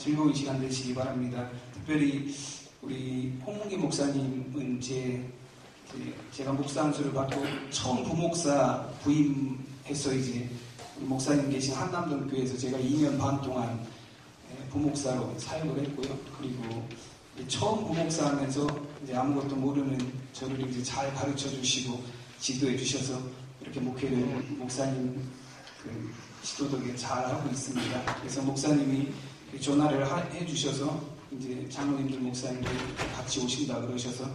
즐거운 시간 되시기 바랍니다. 특별히 우리 홍문기 목사님은 제가 목사 안수를 받고 처음 부목사 부임해서 이제 우리 목사님 계신 한남동 교회에서 제가 2년 반 동안 부목사로 사역을 했고요. 그리고 처음 부목사 하면서 이제 아무것도 모르는 저를 이제 잘 가르쳐 주시고 지도해 주셔서 이렇게 목회를 목사님 지도덕에 잘 하고 있습니다. 그래서 목사님이 전화를 해 주셔서 이제 장로님들 목사님들 같이 오신다 그러셔서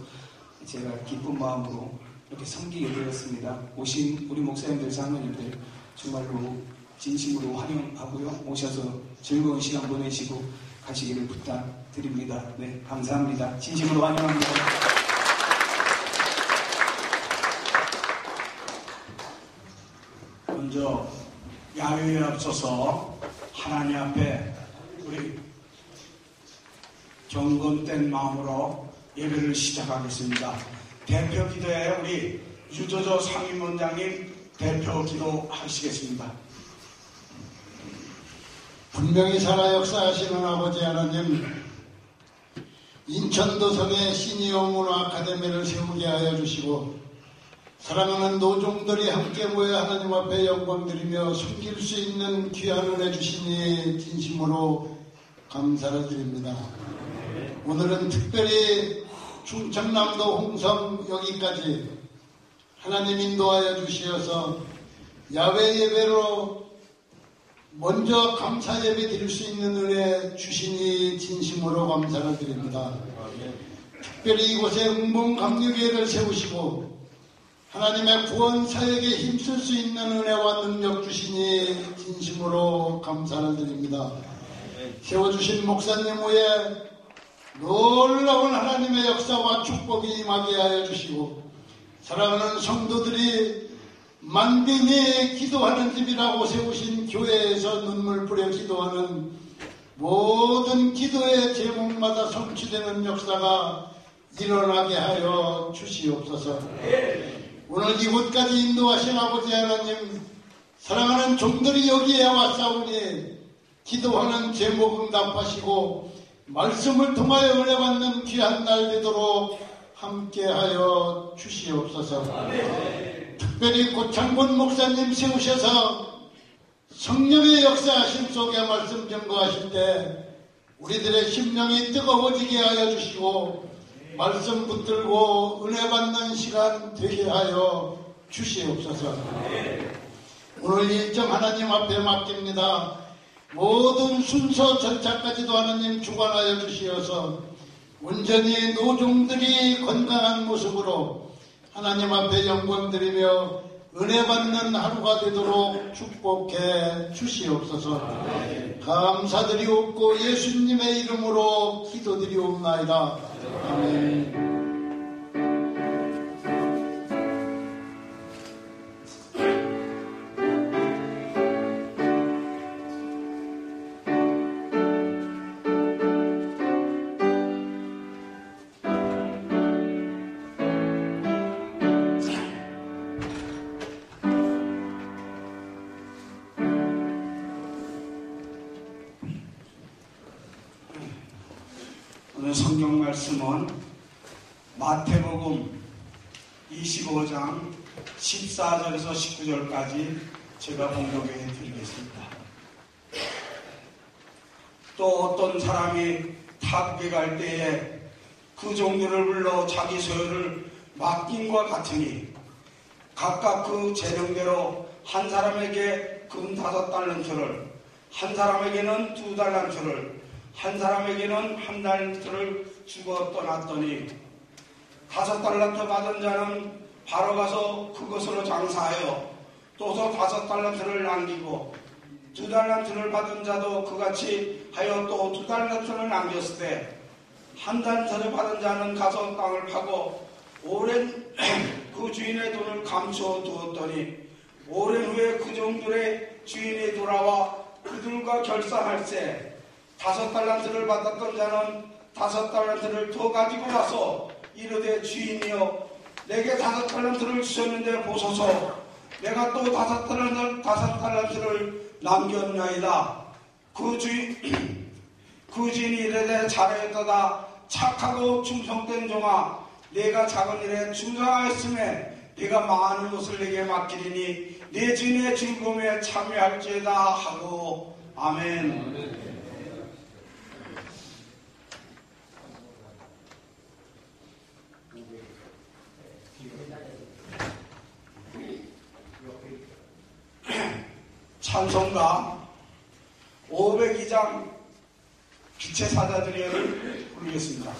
제가 기쁜 마음으로 이렇게 섬기게 되었습니다. 오신 우리 목사님들 장로님들 정말로 진심으로 환영하고요. 오셔서 즐거운 시간 보내시고 가시기를 부탁드립니다. 네, 감사합니다. 진심으로 환영합니다. 먼저 야유에 앞서서 하나님 앞에 우리 경건된 마음으로 예배를 시작하겠습니다. 대표 기도에 우리 유조조 상임원장님 대표 기도하시겠습니다. 분명히 살아 역사하시는 아버지 하나님, 인천도성에 시니어 문화 아카데미를 세우게 하여 주시고 사랑하는 노종들이 함께 모여 하나님 앞에 영광 드리며 섬길 수 있는 귀한 은혜 주시니 진심으로 감사를 드립니다. 오늘은 특별히 충청남도 홍성 여기까지 하나님 인도하여 주시어서 야외 예배로 먼저 감사 예배 드릴 수 있는 은혜 주시니 진심으로 감사를 드립니다. 특별히 이곳에 응봉감리교회를 세우시고 하나님의 구원 사역에 힘쓸 수 있는 은혜와 능력 주시니 진심으로 감사를 드립니다. 세워주신 목사님 후에 놀라운 하나님의 역사와 축복이 임하게 하여 주시고 사랑하는 성도들이 만민이 기도하는 집이라고 세우신 교회에서 눈물 뿌려 기도하는 모든 기도의 제목마다 성취되는 역사가 일어나게 하여 주시옵소서. 오늘 이곳까지 인도하신 아버지 하나님, 사랑하는 종들이 여기에 왔사오니 기도하는 제목 응답하시고 말씀을 통하여 은혜 받는 귀한 날 되도록 함께하여 주시옵소서. 특별히 고창본 목사님 세우셔서 성령의 역사하심 속에 말씀 전거하실 때 우리들의 심령이 뜨거워지게 하여 주시고 말씀 붙들고 은혜 받는 시간 되게 하여 주시옵소서. 오늘 일정 하나님 앞에 맡깁니다. 모든 순서 절차까지도 하나님 주관하여 주시어서 온전히 노종들이 건강한 모습으로 하나님 앞에 영광 드리며 은혜 받는 하루가 되도록 축복해 주시옵소서. 감사드리옵고 예수님의 이름으로 기도드리옵나이다. 아멘. 오늘 성경 말씀은 마태복음 25장 14절에서 19절까지 제가 봉독해 드리겠습니다. 또 어떤 사람이 타국에 갈 때에 그 종들을 불러 자기 소유를 맡김과 같으니 각각 그 재능대로 한 사람에게 금 5달란트를, 한 사람에게는 2달란트를, 한 사람에게는 1달란트를 주고 떠났더니 5달란트 받은 자는 바로 가서 그것으로 장사하여 또서 5달란트를 남기고 2달란트를 받은 자도 그같이 하여 또 2달란트를 남겼을 때 1달란트를 받은 자는 가서 땅을 파고 오랜 그 주인의 돈을 감추어 두었더니 오랜 후에 그 종들의 주인이 돌아와 그들과 결산할세 5달란트를 받았던 자는 5달란트를 더 가지고 와서 이르되 주인이여 내게 5달란트를 주셨는데 보소서 내가 또 5달란트를 남겼나이다. 그 그 주인이 이르되 잘하였도다 착하고 충성된 종아 내가 작은 일에 충성하였음에 네가 많은 것을 내게 맡기리니 내 주인의 즐거움에 참여할지어다 하고 아멘. 찬송가 502장 기체사자들이여를 부르겠습니다.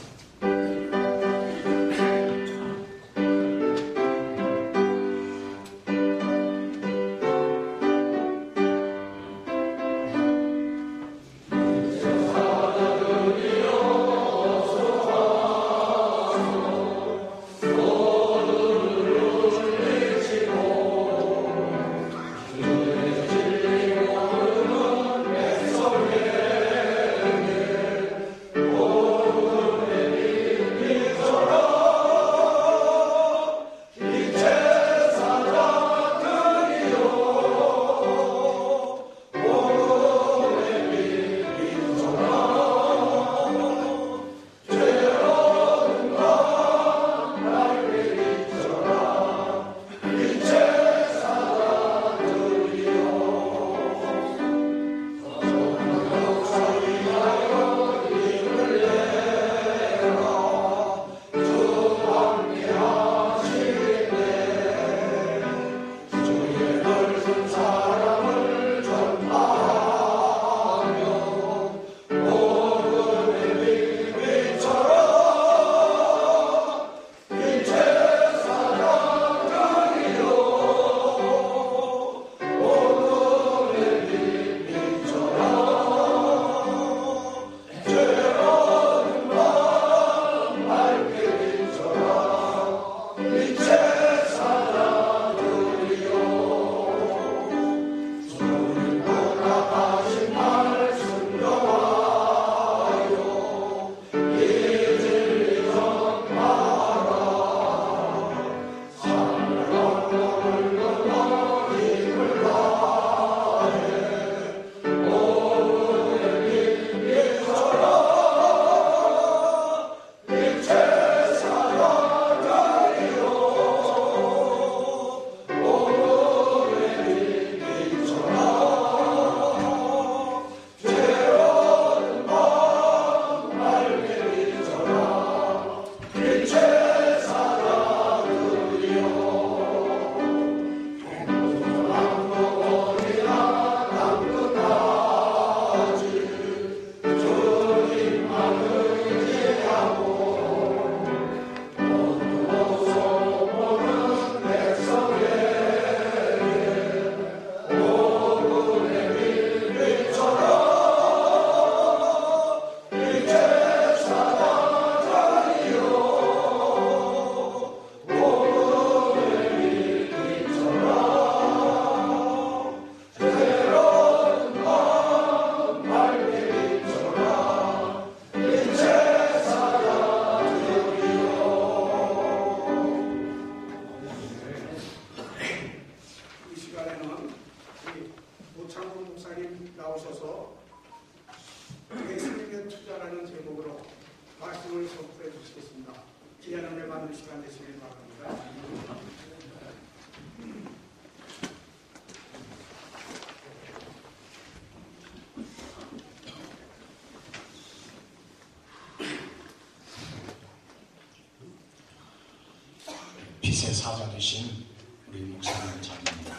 빛의 사자 되신 우리 목사님 자입니다.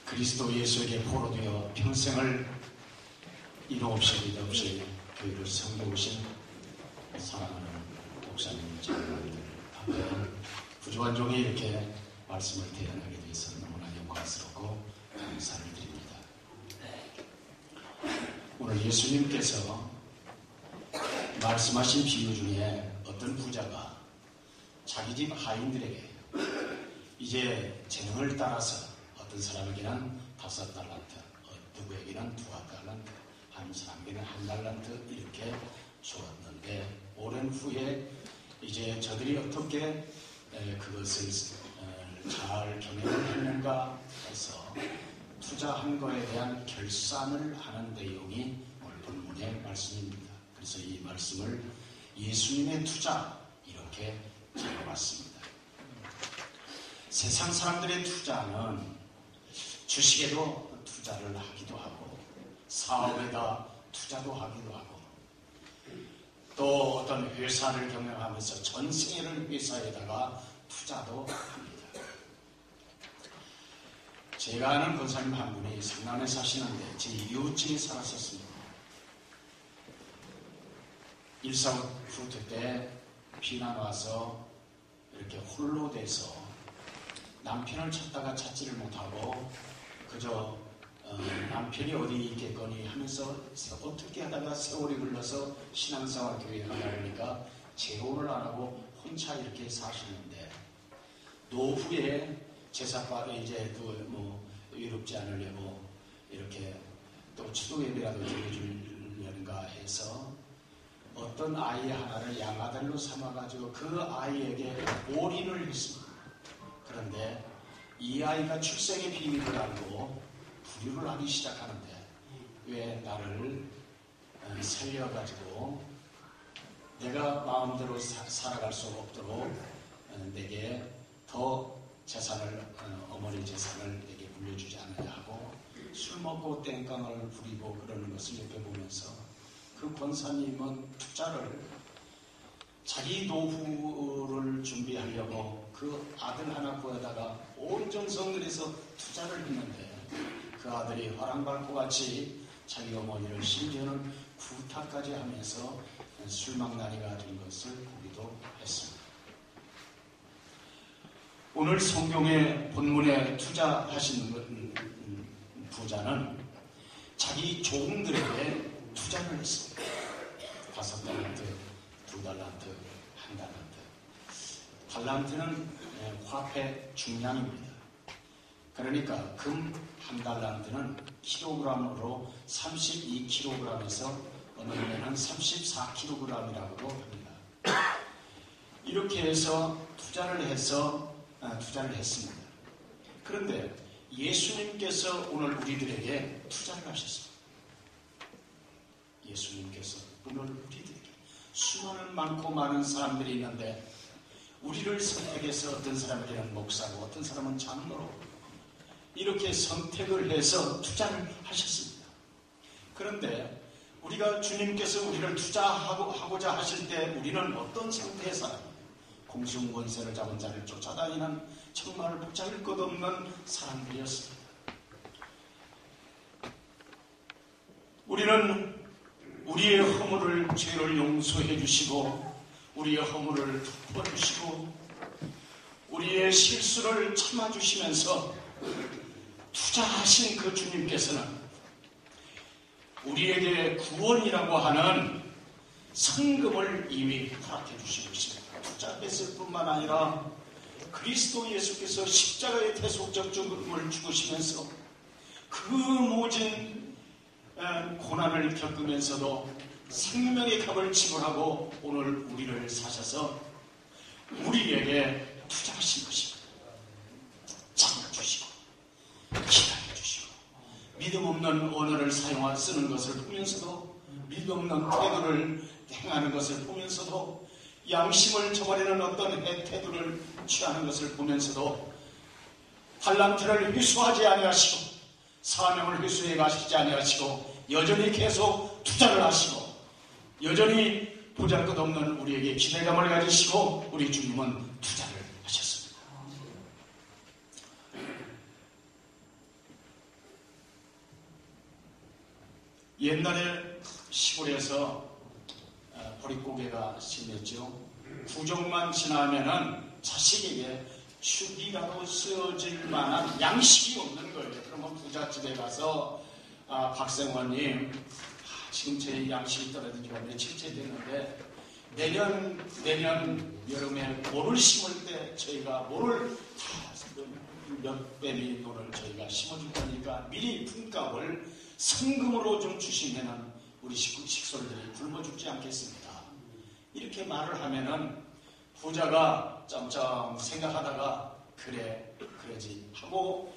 그리스도 예수에게 포로되어 평생을 이루 없이 미다 없이 교회를 섬겨오신 사랑하는 목사님 자입니다. 부조한 종이 이렇게 말씀을 대연하게 되어서 너무나 영광스럽고 감사를 드립니다. 오늘 예수님께서 말씀하신 비유 중에 어떤 부자가 자기 집 하인들에게 이제 재능을 따라서 어떤 사람에게는 5달란트, 누구에게는 2달란트, 한 사람에게는 1달란트 이렇게 주었는데 오랜 후에 이제 저들이 어떻게 그것을 잘 경영을 했는가 해서 투자한 거에 대한 결산을 하는 내용이 오늘 본문의 말씀입니다. 그래서 이 말씀을 예수님의 투자 이렇게 적어봤습니다. 세상 사람들의 투자는 주식에도 투자를 하기도 하고 사업에다 투자도 하기도 하고 또 어떤 회사를 경영하면서 전생에를 회사에다가 투자도 합니다. 제가 아는 권사님 한 분이 성남에 사시는데 제 이웃집에 살았었습니다. 1.4 후퇴 때 피난 와서 이렇게 홀로 돼서 남편을 찾다가 찾지를 못하고 그저 남편이 어디 있겠거니 하면서 어떻게 하다가 세월이 흘러서 신앙생활 교회에 나가니까 재혼을 안 하고 혼자 이렇게 사시는데 노후에 제사밥에 이제 또 뭐 외롭지 않으려고 이렇게 또 추도 예배라도 드려주려는가 해서 어떤 아이 하나를 양아들로 삼아가지고 그 아이에게 올인을 했습니다. 그런데 이 아이가 출생의 비밀을 알고 불효를 하기 시작하는데 왜 나를 살려가지고 내가 마음대로 살아갈 수 없도록 내게 더 재산을 어머니 재산을 내게 물려주지 않으려 하고 술 먹고 땡깡을 부리고 그러는 것을 옆에 보면서 그 권사님은 투자를 자기 노후를 준비하려고 그 아들 하나 구하다가 온 정성을 해서 투자를 했는데 그 아들이 화랑밟고 같이 자기 어머니를 심지어는 구타까지 하면서 술망나니가 된 것을 보기도 했습니다. 오늘 성경의 본문에 투자하신 부자는 자기 종들에게 투자를 했습니다. 5달란트, 2달란트, 1달란트. 달란트는 화폐 중량입니다. 그러니까 금 1달란트는 킬로그램으로 32kg에서 어느 면은 34kg이라고도 합니다. 이렇게 해서 투자를 했습니다. 그런데 예수님께서 오늘 우리들에게 투자를 하셨습니다. 예수님께서 오늘 우리들에게 수많은 많고 많은 사람들이 있는데 우리를 선택해서 어떤 사람에게는 목사고 어떤 사람은 장로로 이렇게 선택을 해서 투자를 하셨습니다. 그런데 우리가 주님께서 우리를 투자하고자 하실 때 우리는 어떤 상태의 사람이에요? 공중권세를 잡은 자를 쫓아다니는 정말 보잘것없는 사람들이었습니다. 우리는 우리의 허물을 죄를 용서해 주시고 우리의 허물을 덮어주시고 우리의 실수를 참아주시면서 투자하신 그 주님께서는 우리에게 구원이라고 하는 성금을 이미 허락해 주시고 있습니다. 투자했을 뿐만 아니라 그리스도 예수께서 십자가의 대속적 죽음을 죽으시면서 그 모진 고난을 겪으면서도 생명의 값을 지불하고 오늘 우리를 사셔서 우리에게 투자하신 것입니다. 참아주시고 기다려주시고 믿음 없는 언어를 쓰는 것을 보면서도 믿음 없는 태도를 행하는 것을 보면서도 양심을 저버리는 어떤 태도를 취하는 것을 보면서도 달란트를 회수하지 아니하시고 사명을 회수해 가시지 아니하시고 여전히 계속 투자를 하시고 여전히 보잘것없는 우리에게 기대감을 가지시고 우리 주님은 투자를 하셨습니다. 옛날에 시골에서 보릿고개가 심했죠. 구정만 지나면은 자식에게 축이라고 쓰여질 만한 양식이 없는 거예요. 그러면 부잣집에 가서 박생원님 지금 제 양식이 떨어진 지가 며칠째 됐는데 내년 여름에 모를 심을 때 저희가 모를 다 몇 배미 돈을 저희가 심어줄 거니까 미리 품값을 성금으로 좀 주시면은 우리 식솔들이 굶어 죽지 않겠습니다. 이렇게 말을 하면은 부자가 점점 생각하다가 그러지 하고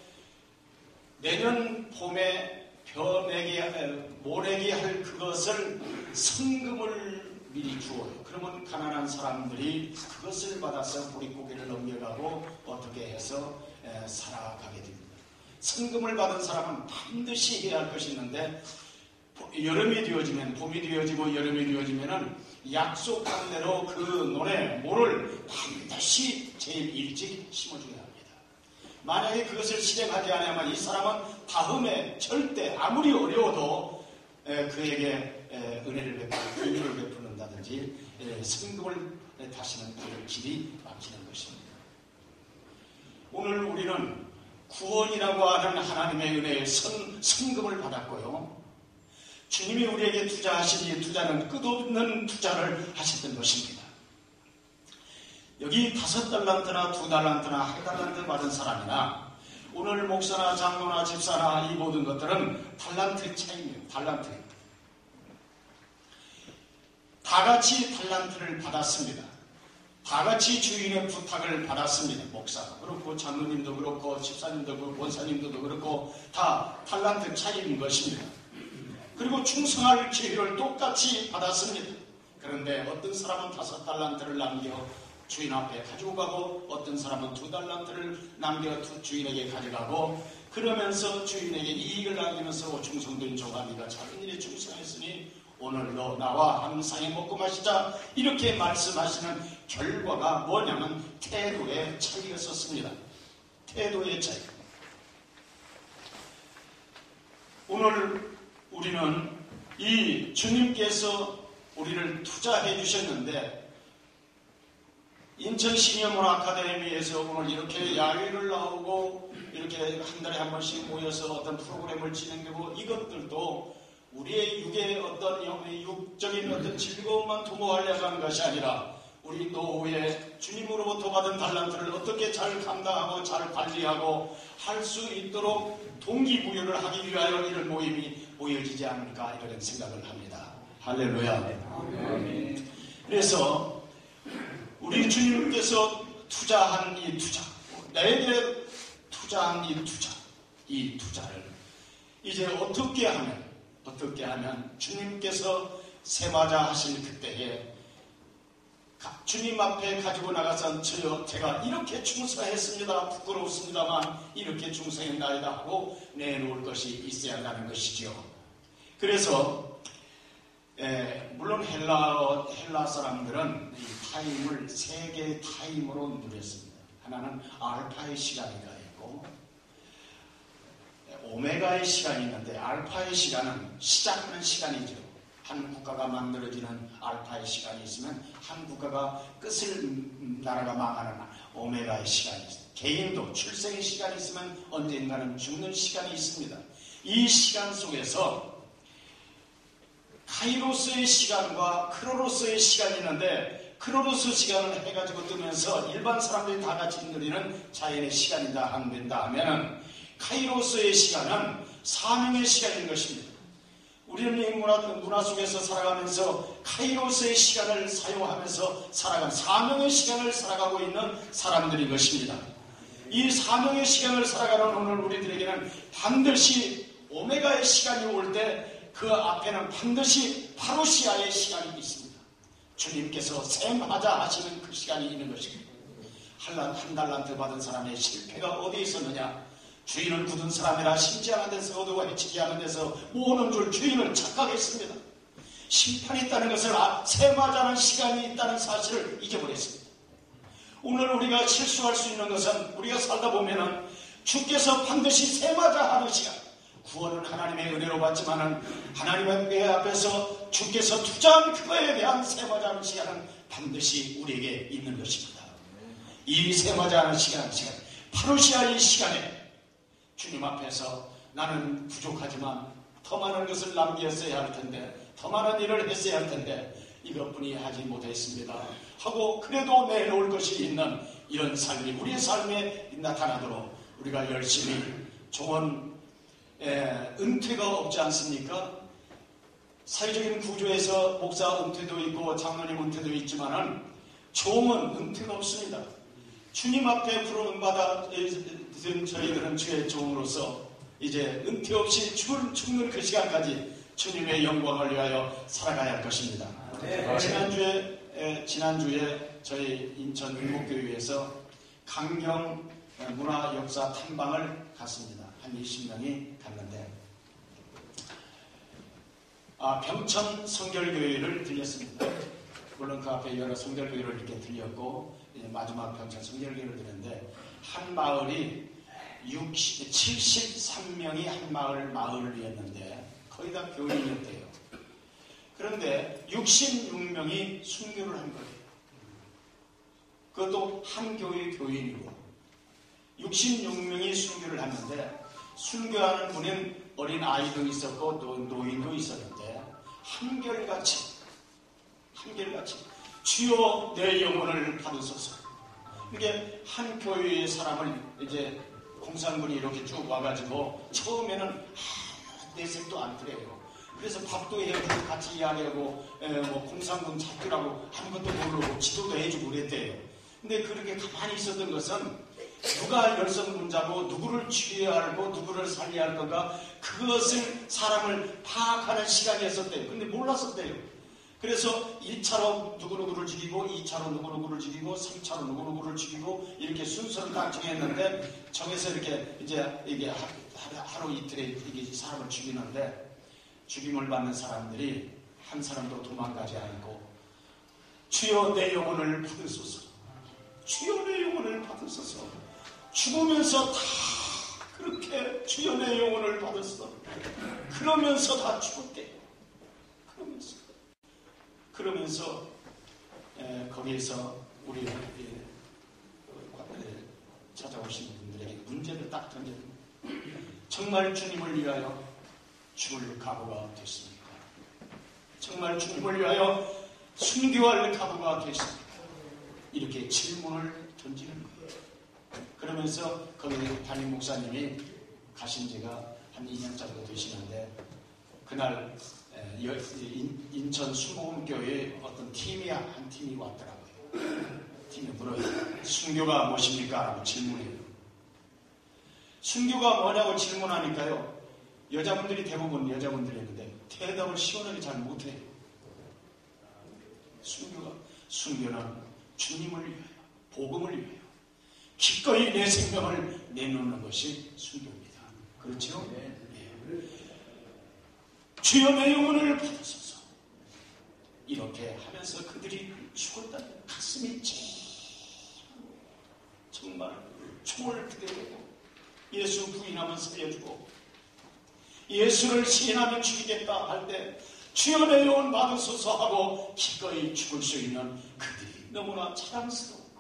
내년 봄에 모내게 할 그것을 성금을 미리 주어요. 그러면 가난한 사람들이 그것을 받아서 보릿고개를 넘겨가고 어떻게 해서 살아가게 됩니다. 성금을 받은 사람은 반드시 해야 할 것이 있는데, 여름이 되어지면, 봄이 되어지고 여름이 되어지면은 약속한 대로 그 논에 모를 반드시 제일 일찍 심어줘야 합니다. 만약에 그것을 실행하지 않으면 이 사람은 다음에 절대 아무리 어려워도 그에게 은혜를 베푸고 긍휼을 베푸는다든지 성금을 다시는 그 길이 막히는 것입니다. 오늘 우리는 구원이라고 하는 하나님의 은혜의 성금을 받았고요. 주님이 우리에게 투자하신 이 투자는 끝없는 투자를 하셨던 것입니다. 여기 5달란트나 2달란트나 1달란트 받은 사람이나 오늘 목사나 장로나 집사나 이 모든 것들은 달란트 차이입니다. 달란트. 다 같이 달란트를 받았습니다. 다 같이 주인의 부탁을 받았습니다. 목사도 그렇고 장로님도 그렇고 집사님도 그렇고 권사님도 그렇고 다 달란트 차이인 것입니다. 그리고 충성할 기회를 똑같이 받았습니다. 그런데 어떤 사람은 5달란트를 남겨 주인 앞에 가지고 가고 어떤 사람은 2달란트를 남겨 주인에게 가져가고 그러면서 주인에게 이익을 남기면서 충성된 종아 네가 작은 일에 충성했으니 오늘 너 나와 함상에 먹고 마시자 이렇게 말씀하시는 결과가 뭐냐면 태도의 차이였었습니다. 태도의 차이. 오늘 우리는 이 주님께서 우리를 투자해 주셨는데 인천 시니어문화 아카데미에서 오늘 이렇게 야외를 나오고 이렇게 한 달에 한 번씩 모여서 어떤 프로그램을 진행하고 이것들도 우리의 육의 어떤 육적인 어떤 즐거움만 도모하려고 하는 것이 아니라 우리 노후에 주님으로부터 받은 달란트를 어떻게 잘 감당하고 잘 관리하고 할 수 있도록 동기부여를 하기 위하여 이런 모임이 모여지지 않을까 이런 생각을 합니다. 할렐루야. 그래서 우리 주님께서 투자한 이 투자, 나에게 투자한 이 투자를 이제 어떻게 하면 주님께서 세마자 하실 그때에 주님 앞에 가지고 나가서 제가 이렇게 충성했습니다. 부끄럽습니다만 이렇게 충성했나이다 하고 내놓을 것이 있어야 한다는 것이지요. 그래서 물론 헬라 사람들은 이 타임을 3개의 타임으로 누렸습니다. 하나는 알파의 시간이가 있고 오메가의 시간이 있는데 알파의 시간은 시작하는 시간이죠. 한 국가가 만들어지는 알파의 시간이 있으면 한 국가가 나라가 망하는 오메가의 시간이 있습니다. 개인도 출생의 시간이 있으면 언젠가는 죽는 시간이 있습니다. 이 시간 속에서 카이로스의 시간과 크로노스의 시간이 있는데 크로노스 시간을 해가지고 뜨면서 일반 사람들이 다 같이 누리는 자연의 시간이다 하면 카이로스의 시간은 사명의 시간인 것입니다. 우리는 이 문화 속에서 살아가면서 카이로스의 시간을 사용하면서 사명의 시간을 살아가고 있는 사람들인 것입니다. 이 사명의 시간을 살아가는 오늘 우리들에게는 반드시 오메가의 시간이 올 때 그 앞에는 반드시 파루시아의 시간이 있습니다. 주님께서 셈하자 하시는 그 시간이 있는 것입니다. 한 달란트 받은 사람의 실패가 어디에 있었느냐? 주인을 굳은 사람이라 심지 않은 데서 얻고 해치지 않은 데서 모으는 줄 주인을 착각했습니다. 심판이 있다는 것을 셈하자는 시간이 있다는 사실을 잊어버렸습니다. 오늘 우리가 실수할 수 있는 것은 우리가 살다 보면은 주께서 반드시 셈하자 하는 시간, 구원은 하나님의 은혜로 받지만은 하나님의 앞에서 주께서 투자한 그거에 대한 셈하자 하는 시간은 반드시 우리에게 있는 것입니다. 이 셈하자 하는 시간, 파루시아의 시간에 주님 앞에서 나는 부족하지만 더 많은 것을 남겼어야 할 텐데, 더 많은 일을 했어야 할 텐데 이것뿐이 하지 못했습니다 하고 그래도 내놓을 것이 있는 이런 삶이 우리의 삶에 나타나도록 우리가 열심히 종은 은퇴가 없지 않습니까? 사회적인 구조에서 목사 은퇴도 있고 장로님 은퇴도 있지만은 종은 은퇴가 없습니다. 주님 앞에 부름받아 저희들은 주의 종으로서 이제 은퇴 없이 죽는 그 시간까지 주님의 영광을 위하여 살아가야 할 것입니다. 지난주에 저희 인천 율목교회에서 강경 문화 역사 탐방을 갔습니다. 한 20명이 갔는데 병천 성결교회를 들렸습니다. 물론 그 앞에 여러 성결교회를 이렇게 들렸고 이제 마지막 병천 성결교회를 들렸는데 한 마을이 73명이 한 마을이었는데 거의 다 교인이었대요. 그런데 66명이 순교를 한 거예요. 그것도 한 교회 교인이고 66명이 순교를 했는데 순교하는 분은 어린 아이도 있었고 노인도 있었는데 한결같이 주여 내 영혼을 받으소서. 이게 한 교회의 사람을 이제 공산군이 이렇게 쭉 와가지고 처음에는 내색도 안 그래요. 그래서 밥도 해주고 같이 이야기하고 뭐 공산군 잡기라고 하는 것도 모르고 지도도 해주고 그랬대요. 근데 그렇게 가만히 있었던 것은 누가 열성문자고 누구를 죽여야 하고 누구를 살려야 할 건가 그것을 사람을 파악하는 시간이었었대요. 근데 몰랐었대요. 그래서 1차로 누구누구를 죽이고 2차로 누구누구를 죽이고 3차로 누구누구를 죽이고 이렇게 순서를 딱 정했는데 정해서 이렇게 이제 이게 하루 이틀에 이게 사람을 죽이는데 죽임을 받는 사람들이 한 사람도 도망가지 않고 주여 내 영혼을 받으소서. 주여 내 영혼을 받으소서. 죽으면서 다 그렇게 주여 내 영혼을 받으소서. 그러면서 다 죽었대요. 그러면서 거기에서 우리 찾아오신 분들에게 문제를 딱 던졌습니다. 정말 주님을 위하여 죽을 각오가 됐습니까? 정말 주님을 위하여 순교할 각오가 됐습니까? 이렇게 질문을 던지는 거예요. 그러면서 거기 담임 목사님이 가신 지가 한 2년 정도 되시는데 그날 인천 수목교회에 어떤 한 팀이 왔더라고요. 팀이 물어요. 순교가 무엇입니까? 라고 질문해요. 순교가 뭐냐고 질문하니까요. 여자분들이 대부분 여자분들이었는데 대답을 시원하게 잘 못해요. 순교는 주님을 위하여, 복음을 위하여 기꺼이 내 생명을 내놓는 것이 순교입니다. 그렇죠? 네. 주여 내 영혼을 받으소서. 이렇게 하면서 그들이 죽었다는 가슴이 정말 총을 들여대고 예수 부인하면 살려주고 예수를 시인하면 죽이겠다 할 때 주여 내 영혼 받으소서 하고 기꺼이 죽을 수 있는 그들이 너무나 자랑스럽고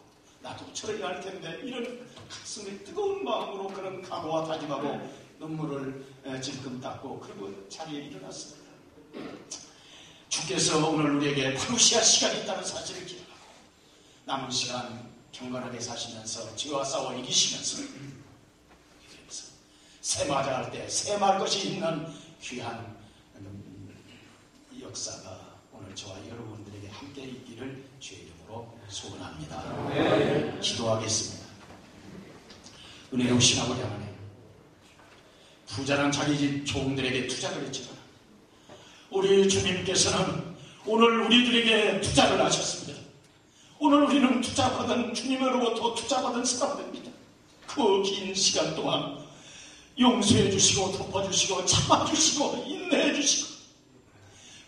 나도 저래야 할 텐데 이런 가슴에 뜨거운 마음으로 그런 각오와 다짐하고 눈물을 질끔 닦고 그리고 자리에 일어났습니다. 주께서 오늘 우리에게 파루시아 시간이 있다는 사실을 기억하고 남은 시간 경건하게 사시면서 죄와 싸워 이기시면서 쇠맞아 할 때 쇠말 것이 있는 귀한 역사가 오늘 저와 여러분들에게 함께 있기를 주의 이름으로 소원합니다. 네. 기도하겠습니다. 은혜로우신 아버지 하나님, 부자란 자기 집 종들에게 투자를 했지만 우리 주님께서는 오늘 우리들에게 투자를 하셨습니다. 오늘 우리는 투자받은 주님으로부터 투자받은 사람들입니다. 그 긴 시간 동안 용서해 주시고 덮어주시고 참아주시고 인내해 주시고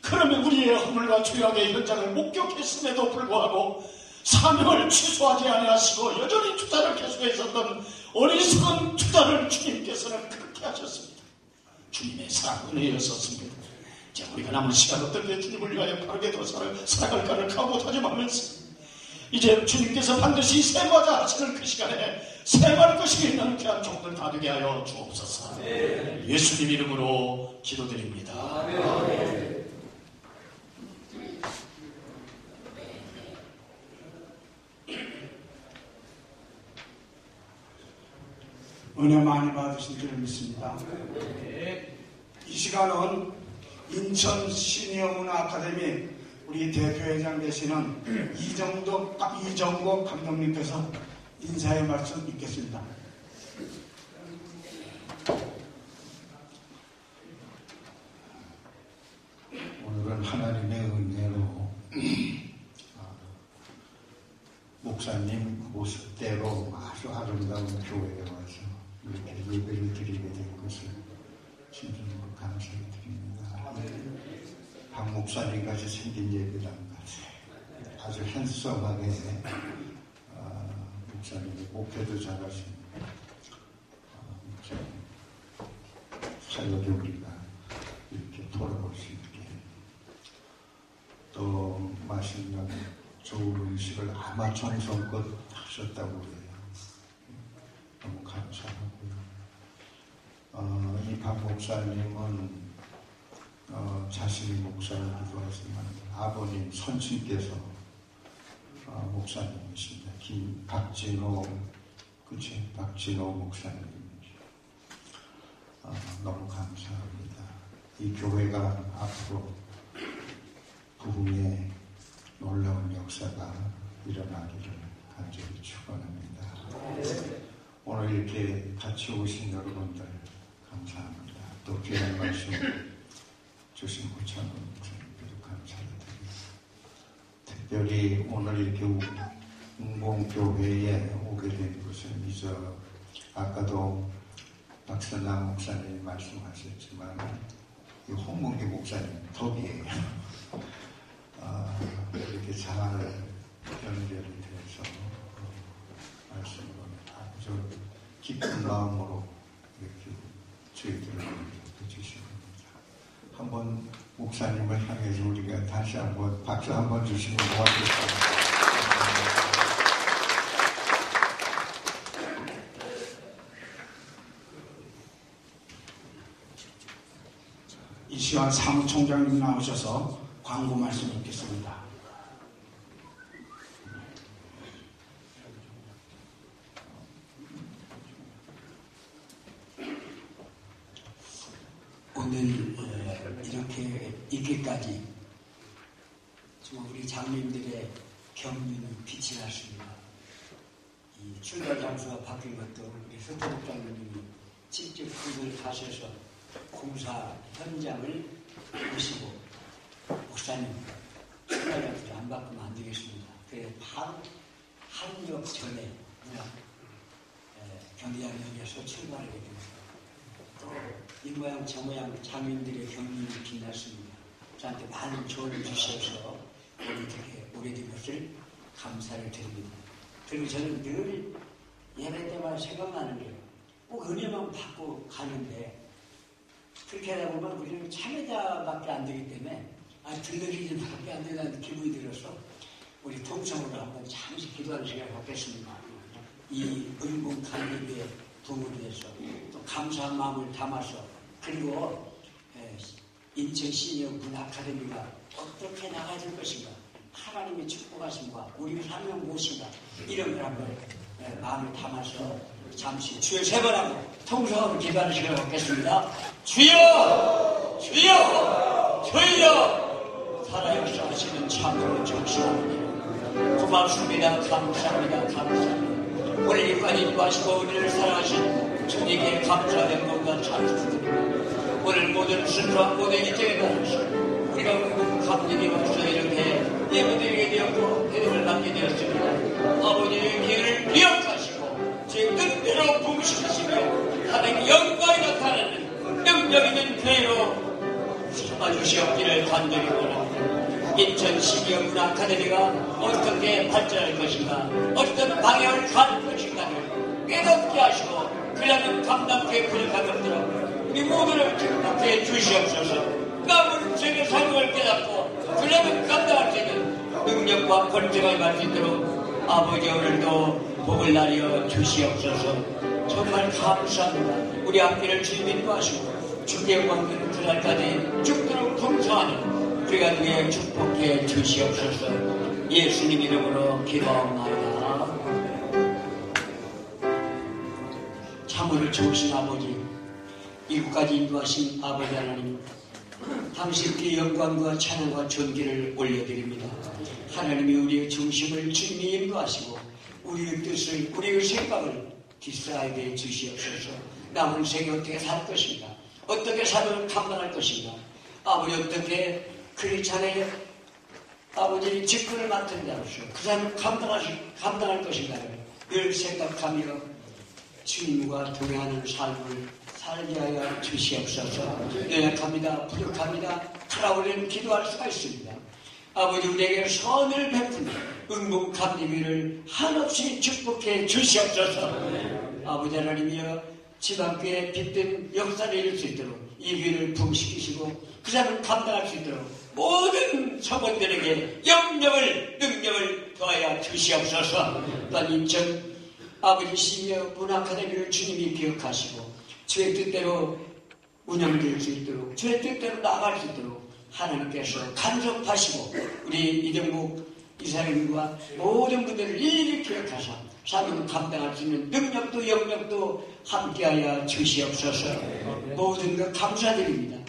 그러면 우리의 허물과 죄악의 현장을 목격했음에도 불구하고 사명을 취소하지 아니하시고 여전히 투자를 계속했었던 어리석은 투자를 주님께서는 그렇게 하셨습니다. 주님의 사랑 은혜였었습니다. 이제 우리가 남은 시간 어떻게 주님을 위하여 바르게 더 살아갈까를 각오 다짐하면서 이제 주님께서 반드시 쇠맞아 하시는 그 시간에 쇠말 것이 있는 귀한 종들 다 되게 하여 주옵소서. 네. 예수님 이름으로 기도드립니다. 아멘. 은혜 많이 받으신 줄 믿습니다. 이 시간은 인천 시니어문화 아카데미 우리 대표회장 되시는 이정국 감독님께서 인사의 말씀 읽겠습니다. 오늘은 하나님의 은혜로 목사님 모습대로 아주 아름다운 교회에 와서 이렇게 예배를 드리게 된 것을 진심으로 감사히 드립니다. 박 목사님같이 생긴 예배당 같이 아주 핸섬하게 목사님이 목회도 잘하시는 목사님 사역에 우리가 이렇게 돌아볼 수 있게 또 맛있는 좋은 음식을 아마 정성껏 하셨다고 해요. 너무 감사하고요. 이 박 목사님은 자신이 목사이기도 하지만 아버님 선친께서 목사님이십니다. 박진호 목사님. 너무 감사합니다. 이 교회가 앞으로 부흥의 놀라운 역사가 일어나기를 간절히 축원합니다. 오늘 이렇게 같이 오신 여러분들 감사합니다. 또 귀한 말씀 주신 고창훈 목사님께도 감사드립니다. 특별히 오늘 이렇게 웅봉교회에 오게 된 것은 아까도 박선남 목사님 말씀하셨지만 이 홍문기 목사님 덕이에요. 이렇게 잘 연결이 돼서 말씀을 아주 깊은 마음으로 이렇게 저희들을 해주신 겁니다. 한번 목사님을 향해서 우리가 다시 한번 박수 한번 주시면 고맙겠습니다. 이 시간 사무총장님 나오셔서 광고 말씀 읽겠습니다. 오늘 이렇게 있기까지 정말 우리 장로님들의 경륜은 빛이 났습니다. 이 출가 장소가 바뀐 것도 우리 서태복 장로님이 직접 그걸 가셔서 공사 현장을 보시고 목사님 출가 장소를 안 바꾸면 안 되겠습니다. 그래서 바로 한역 전에 경기장역에서 출발하게 됩니다. 이 모양 저 모양 장인들의 경륜이 빛났습니다. 저한테 많은 조언을 주셔서 이렇게 오래된 것을 감사를 드립니다. 그리고 저는 늘 예배 때마다 생각나는 게요. 꼭 은혜만 받고 가는데 그렇게 하다 보면 우리는 참여자밖에 안 되기 때문에 들러리들밖에 안 된다는 기분이 들어서 우리 통성으로 한번 잠시 기도하는 시간을 갖겠습니다. 이 은공 강립의 부모에 대해서 또 감사한 마음을 담아서 그리고 인천 시니어 문 아카데미가 어떻게 나가질 것인가 하나님의 축복하심과 우리 사명 무엇인가 이런 걸 한번 마음을 담아서 잠시 주여 세 번 하고 통성으로 기도하는 시간을 갖겠습니다. 주여! 주여! 주여! 살아 역사하시는 참으로 정신합니다. 고맙습니다. 감사합니다. 감사합니다. 오늘 이까지 인도하시고 우리를 사랑하신 주님께 감사된 것과 찬송드립니다. 오늘 모든 순수한 모든 이제에 따라서 우리가 감격이 와서 이렇게 예배드리게 되었고 해동을 받게 되었습니다. 아버지의 기회를 기억하시고 제 뜻대로 부으시며 하나님 영광이 나타나는 능력 있는 교회로 삼아주시옵기를 간절히 원합니다. 인천 시니어 문 아카데미가 어떻게 발전할 것인가 어떤 방향을 갈 것인가를 깨닫게 하시고 그러면 감당케 부족한 것들은 우리 모두를 축복해 주시옵소서. 남은 세계 사명을 깨닫고 그러면 감당할 수 있는 능력과 권세가 임할 수 있도록 아버지 오늘도 복을 나려 주시옵소서. 정말 감사합니다. 우리 앞길을 주님도 하시고 주께 관계는 그날까지 죽도록 풍성하는 우리가 누에 축복해 주시옵소서. 예수님 이름으로 기도하옵나이다. 참으로 좋으신 아버지, 이곳까지 인도하신 아버지 하나님, 당신께 영광과 찬양과 존귀를 올려드립니다. 하나님이 우리의 중심을 주님이 인도하시고 우리의 뜻을, 우리의 생각을 기스하게 해 주시옵소서. 남은 생에 어떻게 살 것인가, 어떻게 삶을 감당할 것인가, 아버지 어떻게 그리 자네 아버지 직분을 맡은 자로서 그 사람을 감당할 것인가를 늘 생각하며 주님과 동행하는 삶을 살게 하여 주시옵소서. 연약합니다. 부족합니다. 살아오려는 기도할 수가 있습니다. 아버지 우리에게 선을 베푼 응복감리기를 한없이 축복해 주시옵소서. 아버지 하나님이여 지방교회에 빛든 역사를 이룰 수 있도록 이 교회를 부흥시키시고 그 사람을 감당할 수 있도록 모든 성원들에게 영력을 능력을 더하여 주시옵소서. 또한 인천 아버지 시니어 문화아카데미를 주님이 기억하시고 주의 뜻대로 운영될 수 있도록 주의 뜻대로 나아갈 수 있도록 하나님께서 간섭하시고 우리 이정국 이사님과 모든 분들을 일일이 기억하사 사명을 감당할 수 있는 능력도 영력도 함께하여 주시옵소서. 모든 것 감사드립니다.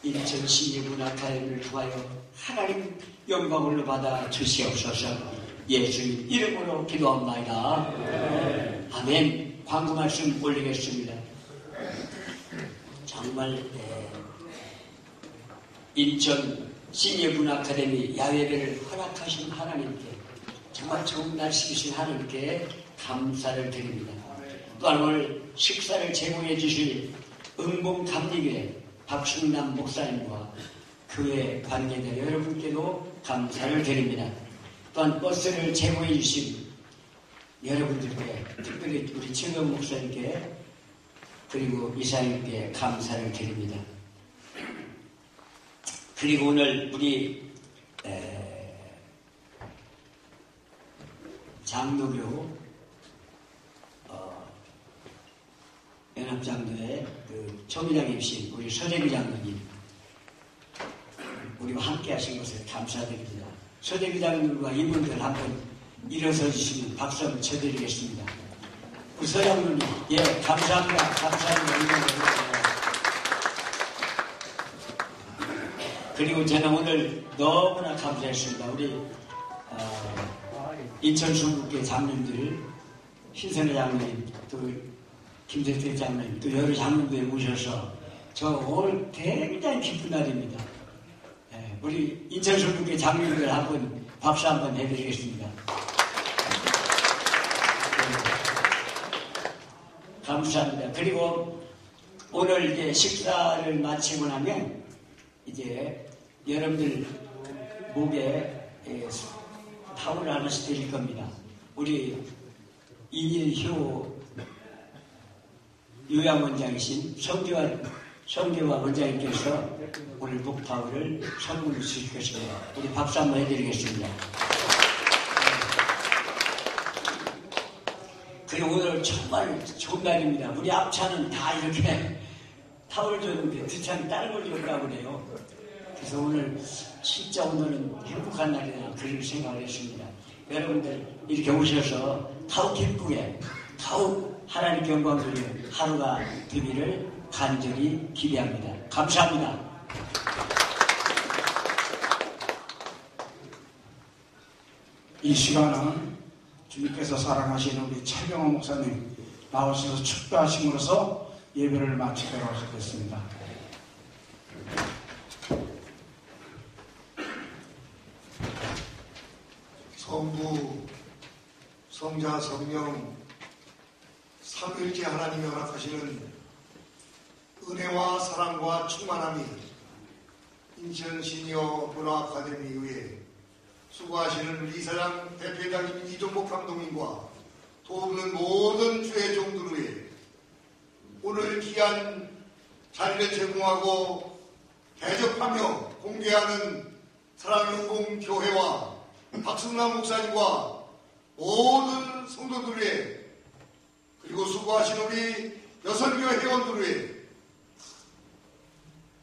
인천 시민문화아카데미를 통하여 하나님 영광을 받아 주시옵소서. 예수님 이름으로 기도합니다. 아멘. 광고 말씀 올리겠습니다. 정말 인천 시민문화아카데미 야외를 허락하신 하나님께 정말 좋은 날씨이신 하나님께 감사를 드립니다. 또한 오늘 식사를 제공해 주실 응봉감리교회 박승남 목사님과 교회 관계자 여러분께도 감사를 드립니다. 또한 버스를 제공해 주신 여러분들께 특별히 우리 최경 목사님께 그리고 이사님께 감사를 드립니다. 그리고 오늘 우리 장로교 연합장로의 그 총회장이신 우리 서대기 장로님 우리와 함께 하신 것을 감사드립니다. 서대기 장로님과 이분들 한번 일어서 주시면 박수 한번 쳐드리겠습니다. 우리 서장로님, 예, 감사합니다. 감사합니다. 그리고 저는 오늘 너무나 감사했습니다. 우리 인천 중국계 장로님들 신선의 장로님 또 김세태 장로님 또 여러 장로님들 모셔서 저 오늘 굉장히 기쁜 날입니다. 우리 인천 중국계 장로님들 한번 박수 한번 해드리겠습니다. 감사합니다. 그리고 오늘 이제 식사를 마치고 나면 이제 여러분들 목에 타올을 하나씩 드릴 겁니다. 우리 이일효 요양원장이신 성교화 원장님께서 오늘 목타올을 선물로 주실 것입니다. 우리 박수 한번 해드리겠습니다. 그리고 오늘 정말 좋은 날입니다. 우리 앞차는 다 이렇게 타올을 줬는데 뒷차는 다른 걸 줬다고 그래요. 그래서 오늘 진짜 오늘은 행복한 날이다 그렇게 생각을 했습니다. 여러분들 이렇게 오셔서 더욱 기쁘게 더욱 하나님 영광 돌리는 하루가 되기를 간절히 기대합니다. 감사합니다. 이 시간은 주님께서 사랑하시는 우리 최경호 목사님 나오셔서 축도하심으로써 예배를 마치도록 하겠습니다. 성부, 성자, 성령, 삼위일체 하나님이 허락하시는 은혜와 사랑과 충만함이 인천 시니어 문화아카데미 의회 수고하시는 우리 이사장 대표회장님 이종복 감독님과 도우는 모든 주의 종들 위해 오늘 귀한 자리를 제공하고 대접하며 공개하는 사랑영공교회와 박승남 목사님과 모든 성도들 위해 그리고 수고하신 우리 여선교회 회원들 위해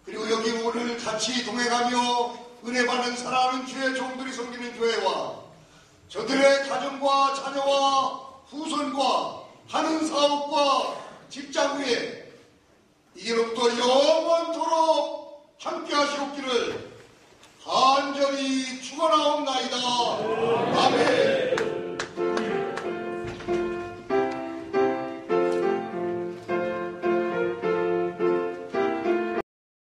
그리고 여기 오늘 같이 동행하며 은혜 받는 사랑하는 주의 종들이 섬기는 교회와 저들의 가정과 자녀와 후손과 하는 사업과 직장 위에 이로부터 영원토록